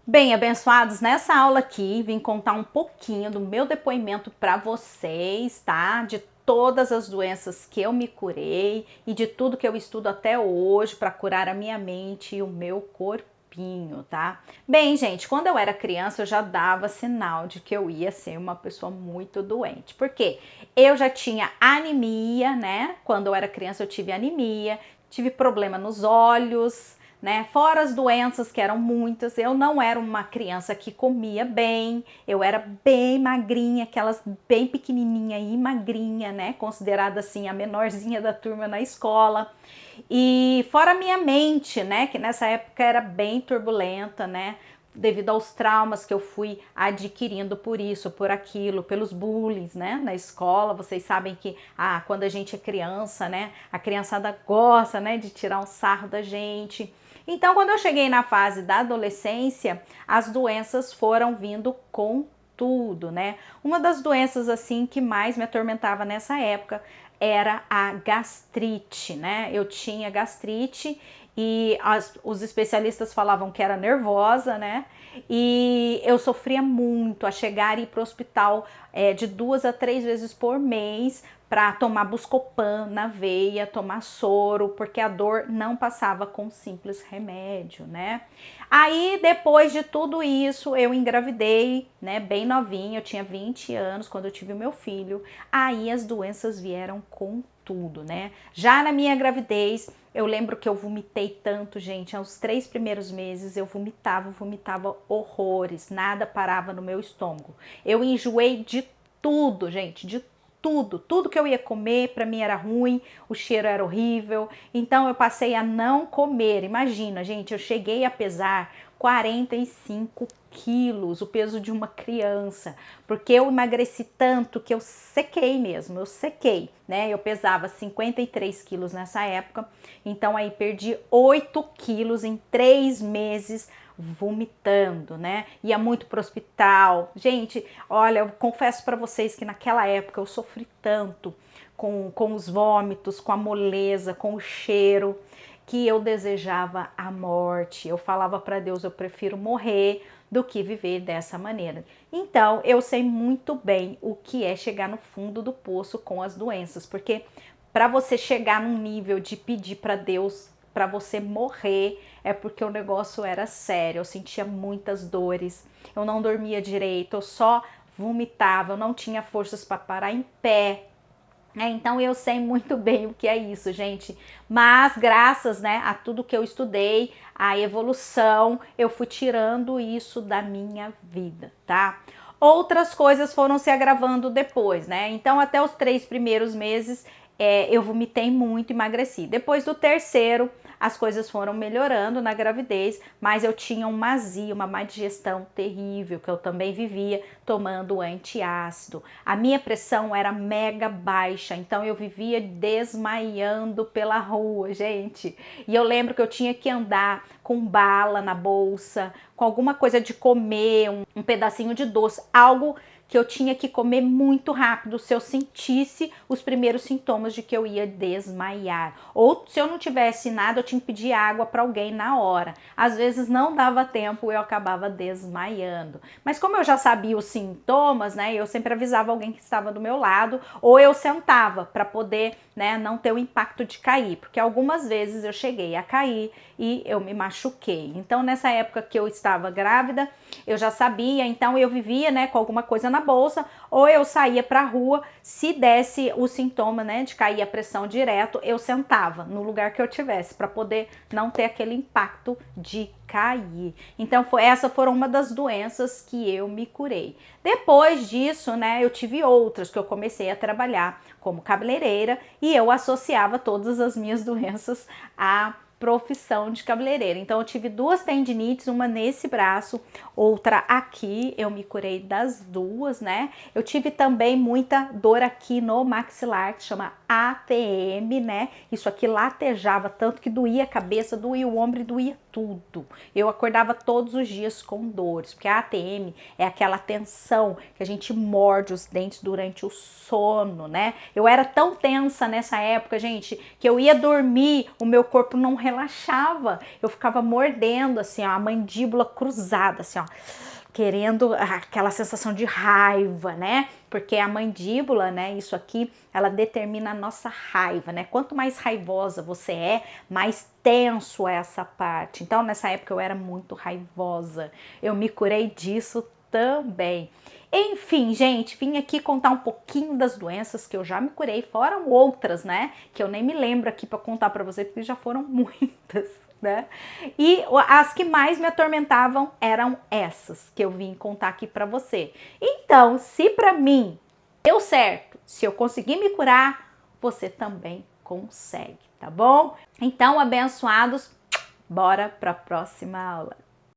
Bem, abençoados, nessa aula aqui vim contar um pouquinho do meu depoimento para vocês, tá? De todas as doenças que eu me curei e de tudo que eu estudo até hoje para curar a minha mente e o meu corpinho, tá? Bem, gente, quando eu era criança eu já dava sinal de que eu ia ser uma pessoa muito doente. Por quê? Eu já tinha anemia, né? Quando eu era criança eu tive anemia, tive problema nos olhos, né? Fora as doenças que eram muitas, eu não era uma criança que comia bem, eu era bem magrinha, aquelas bem pequenininha e magrinha, né? Considerada assim a menorzinha da turma na escola. E fora a minha mente, né? Que nessa época era bem turbulenta, né? Devido aos traumas que eu fui adquirindo por isso, por aquilo, pelos bullies, né, na escola. Vocês sabem que quando a gente é criança, né, a criançada gosta, né, de tirar um sarro da gente. Então, quando eu cheguei na fase da adolescência, as doenças foram vindo com tudo, né? Uma das doenças assim que mais me atormentava nessa época era a gastrite, né? Eu tinha gastrite e os especialistas falavam que era nervosa, né? E eu sofria muito a chegar e ir para o hospital de 2 a 3 vezes por mês para tomar Buscopan na veia, tomar soro, porque a dor não passava com simples remédio, né? Aí, depois de tudo isso, eu engravidei, né, bem novinha, eu tinha 20 anos quando eu tive o meu filho. Aí as doenças vieram com tudo, né? Já na minha gravidez, eu lembro que eu vomitei tanto, gente, aos 3 primeiros meses eu vomitava horrores, nada parava no meu estômago. Eu enjoei de tudo, gente, de tudo que eu ia comer para mim era ruim, o cheiro era horrível, então eu passei a não comer. Imagina, gente, eu cheguei a pesar 45 quilos, o peso de uma criança, porque eu emagreci tanto que eu sequei mesmo, eu sequei, né? Eu pesava 53 quilos nessa época, então aí perdi 8 quilos em 3 meses vomitando, né? Ia muito pro hospital. Gente, olha, eu confesso para vocês que naquela época eu sofri tanto com os vômitos, com a moleza, com o cheiro, que eu desejava a morte. Eu falava para Deus, eu prefiro morrer do que viver dessa maneira. Então, eu sei muito bem o que é chegar no fundo do poço com as doenças, porque para você chegar num nível de pedir para Deus para você morrer, é porque o negócio era sério. Eu sentia muitas dores, eu não dormia direito, eu só vomitava, eu não tinha forças para parar em pé. Então eu sei muito bem o que é isso, gente. Mas graças, né, a tudo que eu estudei, a evolução, eu fui tirando isso da minha vida, tá? Outras coisas foram se agravando depois, né? Então até os 3 primeiros meses eu vomitei muito, emagreci. Depois do terceiro, as coisas foram melhorando na gravidez, mas eu tinha uma azia, uma má digestão terrível, que eu também vivia tomando antiácido. A minha pressão era mega baixa, então eu vivia desmaiando pela rua, gente. E eu lembro que eu tinha que andar com bala na bolsa, com alguma coisa de comer, um pedacinho de doce, algo que eu tinha que comer muito rápido se eu sentisse os primeiros sintomas de que eu ia desmaiar. Ou se eu não tivesse nada, eu tinha que pedir água para alguém na hora. Às vezes não dava tempo, eu acabava desmaiando. Mas como eu já sabia os sintomas, né, eu sempre avisava alguém que estava do meu lado, ou eu sentava para poder, né, não ter o impacto de cair, porque algumas vezes eu cheguei a cair e eu me machuquei. Então nessa época que eu estava grávida, eu já sabia, então eu vivia, né, com alguma coisa na bolsa, ou eu saía para a rua, se desse o sintoma, né, de cair a pressão direto, eu sentava no lugar que eu tivesse para poder não ter aquele impacto de cair. Então essa foram uma das doenças que eu me curei. Depois disso, né, eu tive outras que eu comecei a trabalhar como cabeleireira e eu associava todas as minhas doenças a profissão de cabeleireira. Então eu tive 2 tendinites, uma nesse braço, outra aqui, eu me curei das duas, né? Eu tive também muita dor aqui no maxilar, que chama ATM, né? Isso aqui latejava tanto que doía a cabeça, doía o ombro e doía tudo. Eu acordava todos os dias com dores, porque a ATM é aquela tensão que a gente morde os dentes durante o sono, né? Eu era tão tensa nessa época, gente, que eu ia dormir, o meu corpo não relaxava. Eu ficava mordendo assim, ó, a mandíbula cruzada, assim, ó, querendo aquela sensação de raiva, né? Porque a mandíbula, né, isso aqui, ela determina a nossa raiva, né? Quanto mais raivosa você é, mais tenso é essa parte. Então, nessa época eu era muito raivosa. Eu me curei disso também. Enfim, gente, vim aqui contar um pouquinho das doenças que eu já me curei, fora outras, né? Que eu nem me lembro aqui para contar para você, porque já foram muitas, né? E as que mais me atormentavam eram essas que eu vim contar aqui para você. Então, se para mim deu certo, se eu conseguir me curar, você também consegue, tá bom? Então, abençoados, bora para a próxima aula.